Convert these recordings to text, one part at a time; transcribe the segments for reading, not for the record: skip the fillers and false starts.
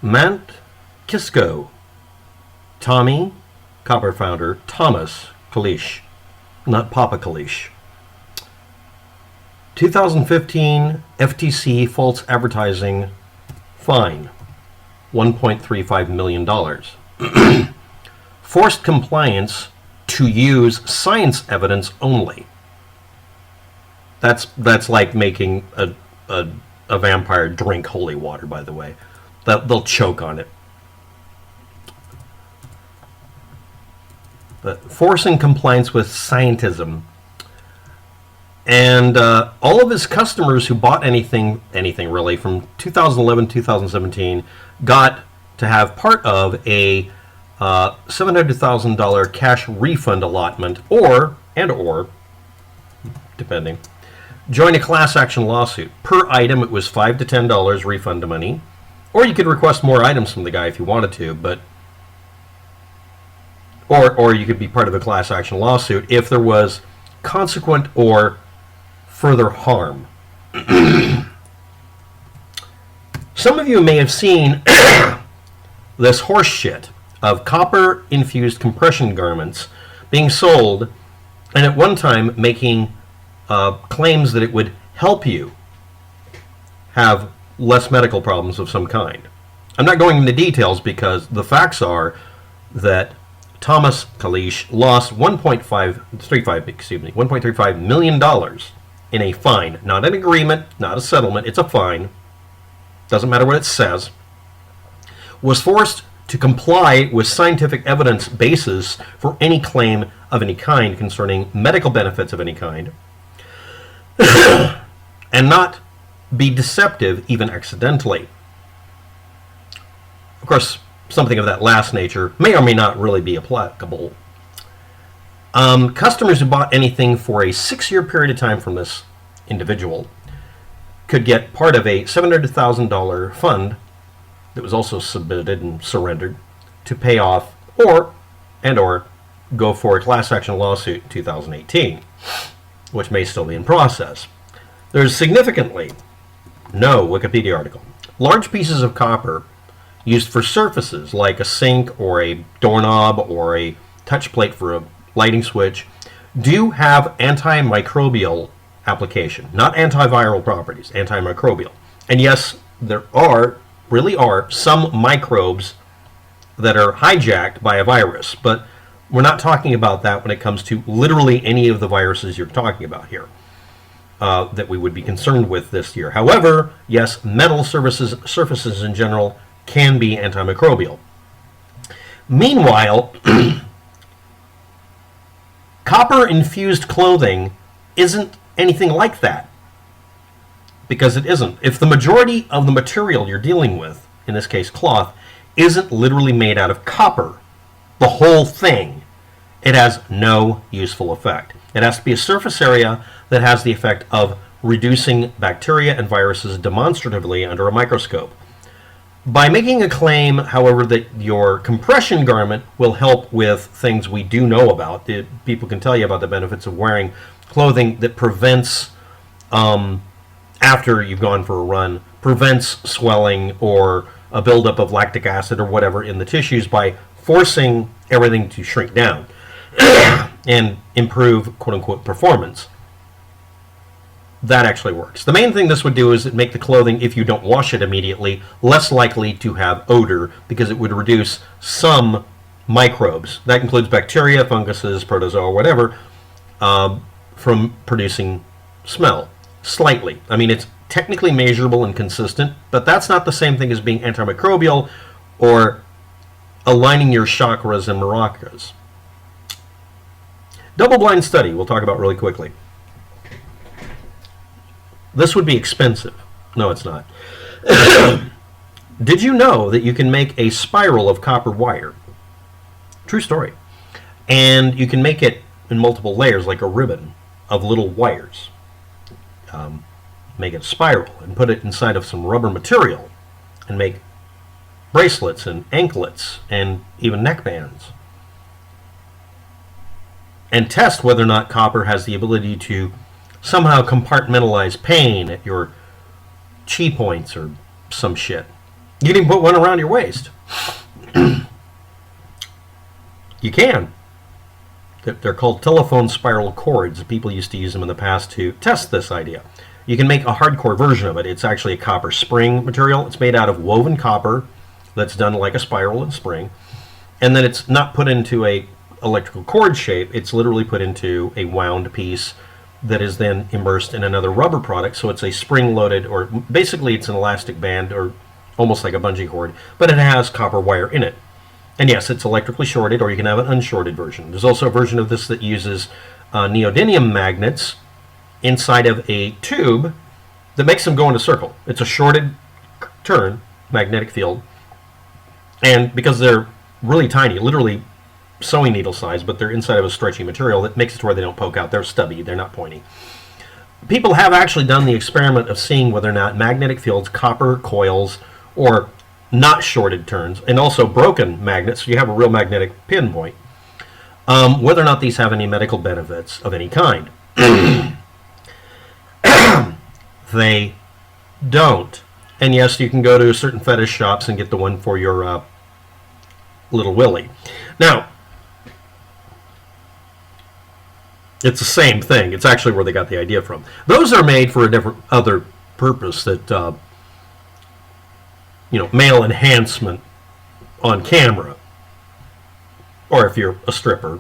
Mount Kisco. Tommy, copper founder, Thomas Kalish, not Papa Kalish. 2015 FTC false advertising fine, $1.35 million. Forced compliance to use science evidence only. That's like making a vampire drink holy water, by the way. They'll choke on it. But forcing compliance with scientism. And all of his customers who bought anything really from 2011 2017 got to have part of a $700,000 cash refund allotment, or depending, join a class action lawsuit. Per item, it was $5 to $10 refund money, or you could request more items from the guy if you wanted to, but or you could be part of a class action lawsuit if there was consequent or further harm. Some of you may have seen this horse shit of copper-infused compression garments being sold, and at one time making claims that it would help you have less medical problems of some kind. I'm not going into details because the facts are that Thomas Kalish lost $1.35 million in a fine, not an agreement, not a settlement. It's a fine. Doesn't matter what it says. Was forced to comply with scientific evidence basis for any claim of any kind concerning medical benefits of any kind, and not be deceptive even accidentally. Of course, something of that last nature may or may not really be applicable. Customers who bought anything for a 6-year period of time from this individual could get part of a $700,000 fund that was also submitted and surrendered to pay off or go for a class action lawsuit in 2018, which may still be in process. There's significantly no Wikipedia article. Large pieces of copper used for surfaces like a sink or a doorknob or a touch plate for a lighting switch do have antimicrobial application, not antiviral properties, antimicrobial. And yes, there really are some microbes that are hijacked by a virus, but we're not talking about that when it comes to literally any of the viruses you're talking about here that we would be concerned with this year. However, yes, metal surfaces in general can be antimicrobial. Meanwhile, copper-infused clothing isn't anything like that, because it isn't. If the majority of the material you're dealing with, in this case cloth, isn't literally made out of copper, the whole thing, it has no useful effect. It has to be a surface area that has the effect of reducing bacteria and viruses demonstratively under a microscope. By making a claim, however, that your compression garment will help with things we do know about, people can tell you about the benefits of wearing clothing that prevents, after you've gone for a run, prevents swelling or a buildup of lactic acid or whatever in the tissues by forcing everything to shrink down and improve, quote-unquote, performance. That actually works. The main thing this would do is make the clothing, if you don't wash it immediately, less likely to have odor because it would reduce some microbes. That includes bacteria, funguses, protozoa, whatever, from producing smell. Slightly. I mean, it's technically measurable and consistent, but that's not the same thing as being antimicrobial or aligning your chakras and maracas. Double-blind study we'll talk about really quickly. This would be expensive. No, it's not. Did you know that you can make a spiral of copper wire? True story. And you can make it in multiple layers, like a ribbon of little wires. Make it a spiral and put it inside of some rubber material and make bracelets and anklets and even neckbands. And test whether or not copper has the ability to somehow compartmentalize pain at your chi points or some shit. You can even put one around your waist. You can. They're called telephone spiral cords. People used to use them in the past to test this idea. You can make a hardcore version of it. It's actually a copper spring material. It's made out of woven copper that's done like a spiral and spring. And then it's not put into a electrical cord shape. It's literally put into a wound piece that is then immersed in another rubber product. So it's a spring-loaded, or basically it's an elastic band, or almost like a bungee cord, but it has copper wire in it. And yes, it's electrically shorted, or you can have an unshorted version. There's also a version of this that uses neodymium magnets inside of a tube that makes them go in a circle. It's a shorted turn magnetic field, and because they're really tiny, literally sewing needle size, but they're inside of a stretchy material that makes it to where they don't poke out. They're stubby, they're not pointy. People have actually done the experiment of seeing whether or not magnetic fields, copper coils, or not shorted turns, and also broken magnets, so you have a real magnetic pinpoint, whether or not these have any medical benefits of any kind. They don't. And yes, you can go to certain fetish shops and get the one for your little willy. Now, it's the same thing. It's actually where they got the idea from. Those are made for a different other purpose, that male enhancement on camera, or if you're a stripper.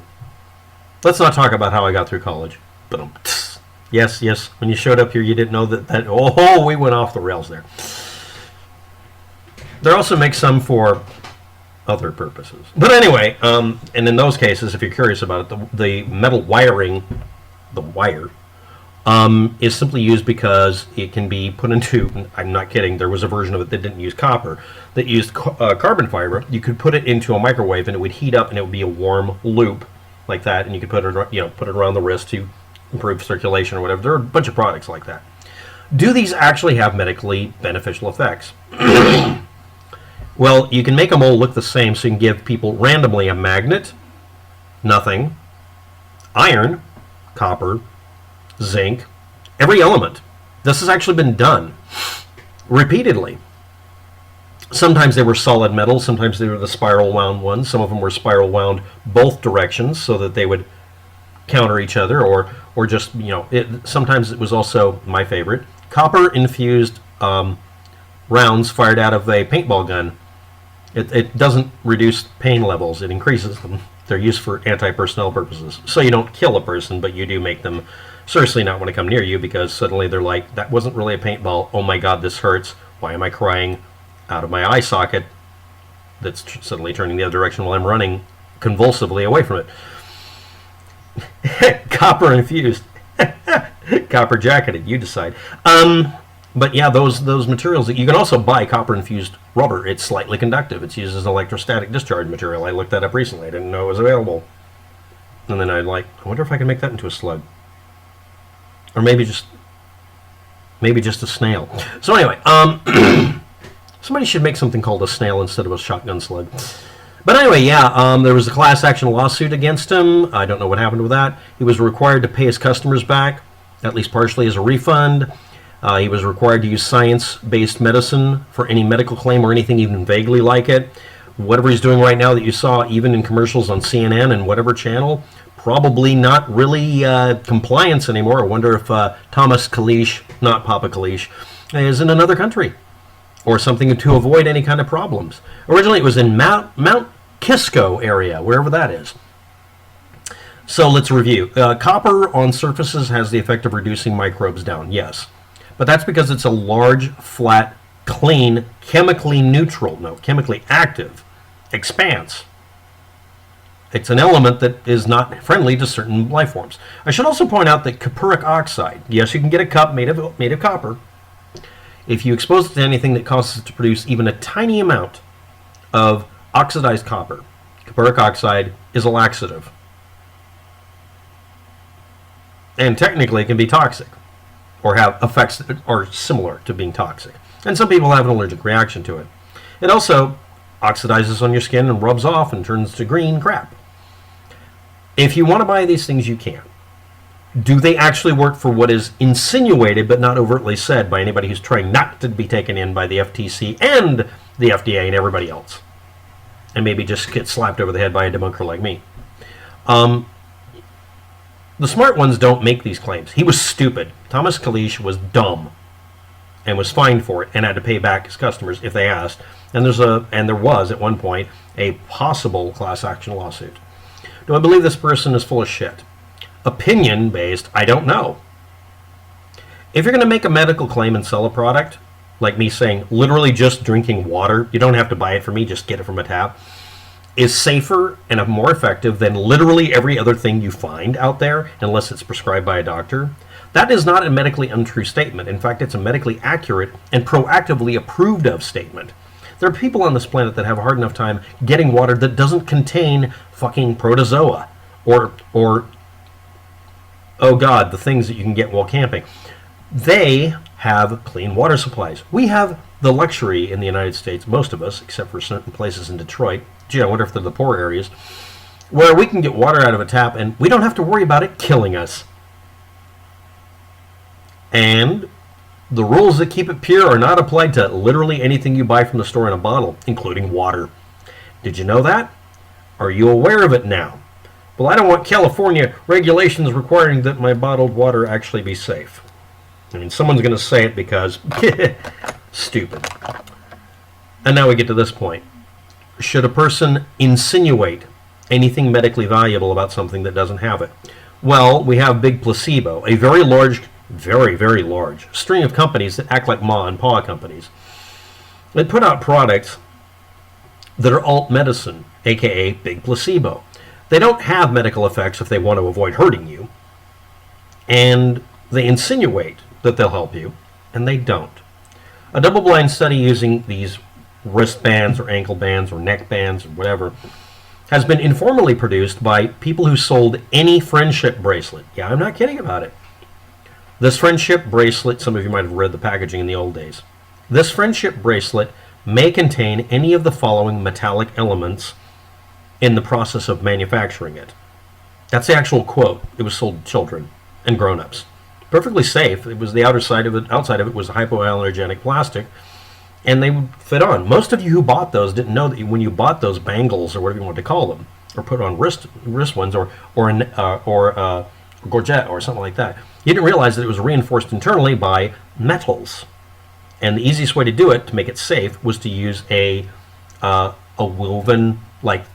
Let's not talk about how I got through college. But yes, when you showed up here, you didn't know that. Oh, we went off the rails there. They also make some for other purposes. But anyway, and in those cases, if you're curious about it, the metal wiring, the wire, is simply used because it can be put into, I'm not kidding, there was a version of it that didn't use copper, that used carbon fiber. You could put it into a microwave and it would heat up and it would be a warm loop like that, and you could put it around the wrist to improve circulation or whatever. There are a bunch of products like that. Do these actually have medically beneficial effects? Well, you can make them all look the same, so you can give people randomly a magnet, nothing, iron, copper, zinc, every element. This has actually been done repeatedly. Sometimes they were solid metal, sometimes they were the spiral wound ones, some of them were spiral wound both directions so that they would counter each other, or just, sometimes it was also, my favorite, copper infused rounds fired out of a paintball gun. It doesn't reduce pain levels, it increases them. They're used for anti-personnel purposes. So you don't kill a person, but you do make them seriously not want to come near you, because suddenly they're like, that wasn't really a paintball. Oh my God, this hurts. Why am I crying out of my eye socket that's suddenly turning the other direction while I'm running convulsively away from it? Copper infused. Copper jacketed, you decide. But yeah, those materials, that you can also buy copper infused rubber. It's slightly conductive. It's used as an electrostatic discharge material. I looked that up recently. I didn't know it was available. And then I wonder if I can make that into a slug. Or maybe just a snail. So anyway, somebody should make something called a snail instead of a shotgun slug. But anyway, yeah, there was a class action lawsuit against him. I don't know what happened with that. He was required to pay his customers back, at least partially, as a refund. He was required to use science-based medicine for any medical claim or anything even vaguely like it. Whatever he's doing right now that you saw even in commercials on CNN and whatever channel, probably not really compliance anymore. I wonder if Thomas Kalish, not Papa Kalish, is in another country or something to avoid any kind of problems. Originally it was in Mount Kisco area, wherever that is. So let's review. Copper on surfaces has the effect of reducing microbes down, yes. But that's because it's a large, flat, clean, chemically active expanse. It's an element that is not friendly to certain life forms. I should also point out that coperic oxide, yes, you can get a cup made of copper. If you expose it to anything that causes it to produce even a tiny amount of oxidized copper, coperic oxide is a laxative. And technically it can be toxic, or have effects that are similar to being toxic. And some people have an allergic reaction to it. It also oxidizes on your skin and rubs off and turns to green crap. If you want to buy these things, you can. Do they actually work for what is insinuated but not overtly said by anybody who's trying not to be taken in by the FTC and the FDA and everybody else? And maybe just get slapped over the head by a debunker like me. The smart ones don't make these claims. He was stupid. Thomas Kalish was dumb and was fined for it and had to pay back his customers if they asked. And there was at one point a possible class action lawsuit. Do I believe this person is full of shit? Opinion based, I don't know. If you're going to make a medical claim and sell a product, like me saying literally just drinking water, you don't have to buy it from me, just get it from a tap, is safer and more effective than literally every other thing you find out there, unless it's prescribed by a doctor. That is not a medically untrue statement. In fact, it's a medically accurate and proactively approved of statement. There are people on this planet that have a hard enough time getting water that doesn't contain fucking protozoa or oh God, the things that you can get while camping. They have clean water supplies. We have the luxury in the United States, most of us, except for certain places in Detroit. Gee, I wonder if they're the poor areas, where we can get water out of a tap and we don't have to worry about it killing us. And the rules that keep it pure are not applied to literally anything you buy from the store in a bottle, including water. Did you know that? Are you aware of it now? Well, I don't want California regulations requiring that my bottled water actually be safe. I mean, someone's going to say it because stupid. And now we get to this point. Should a person insinuate anything medically valuable about something that doesn't have it? Well, we have Big Placebo, a very large, very, very large string of companies that act like ma and pa companies. They put out products that are alt medicine, aka Big Placebo. They don't have medical effects if they want to avoid hurting you. And they insinuate that they'll help you, and they don't. A double-blind study using these wristbands or ankle bands or neck bands or whatever has been informally produced by people who sold any friendship bracelet. Yeah, I'm not kidding about it. This friendship bracelet, some of you might have read the packaging in the old days. This friendship bracelet may contain any of the following metallic elements in the process of manufacturing it. That's the actual quote. It was sold to children and grown-ups. Perfectly safe. It was the outside of it was hypoallergenic plastic, and they would fit on. Most of you who bought those didn't know that when you bought those bangles or whatever you want to call them, or put on wrist ones, or gorget or something like that, you didn't realize that it was reinforced internally by metals. And the easiest way to do it, to make it safe, was to use a woven, like,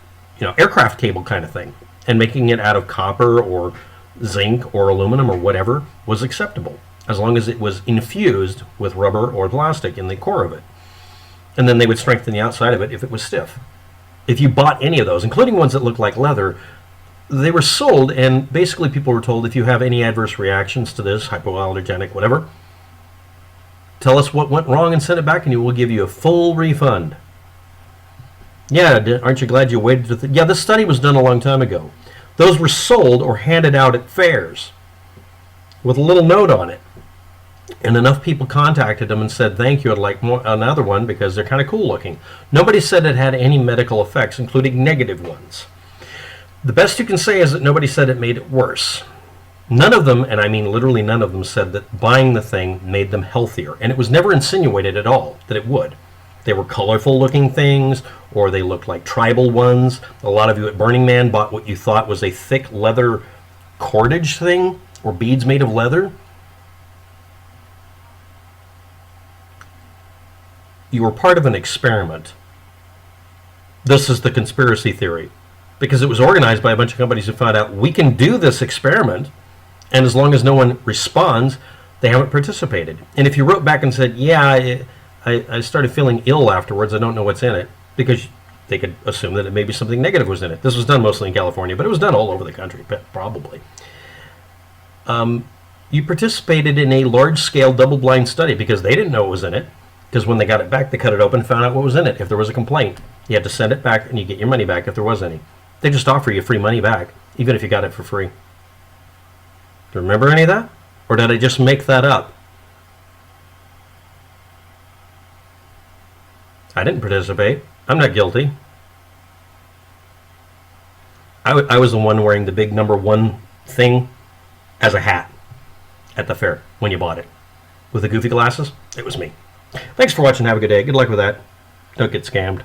aircraft cable kind of thing. And making it out of copper or zinc or aluminum or whatever was acceptable, as long as it was infused with rubber or plastic in the core of it. And then they would strengthen the outside of it if it was stiff. If you bought any of those, including ones that looked like leather, they were sold, and basically people were told, if you have any adverse reactions to this, hypoallergenic, whatever, tell us what went wrong and send it back, and we will give you a full refund. Yeah, aren't you glad you waited? Yeah, this study was done a long time ago. Those were sold or handed out at fairs with a little note on it. And enough people contacted them and said, thank you, I'd like another one because they're kind of cool looking. Nobody said it had any medical effects, including negative ones. The best you can say is that nobody said it made it worse. None of them, and I mean literally none of them, said that buying the thing made them healthier. And it was never insinuated at all that it would. They were colorful looking things, or they looked like tribal ones. A lot of you at Burning Man bought what you thought was a thick leather cordage thing, or beads made of leather. You were part of an experiment. This is the conspiracy theory, because it was organized by a bunch of companies who found out we can do this experiment, and as long as no one responds, they haven't participated. And if you wrote back and said, yeah, I started feeling ill afterwards, I don't know what's in it, because they could assume that it maybe something negative was in it. This was done mostly in California, but it was done all over the country, probably. You participated in a large-scale double-blind study because they didn't know what was in it, because when they got it back, they cut it open and found out what was in it. If there was a complaint, you had to send it back, and you get your money back if there was any. They just offer you free money back, even if you got it for free. Do you remember any of that? Or did I just make that up? I didn't participate. I'm not guilty. I was the one wearing the big #1 thing as a hat at the fair when you bought it. With the goofy glasses, it was me. Thanks for watching. Have a good day. Good luck with that. Don't get scammed.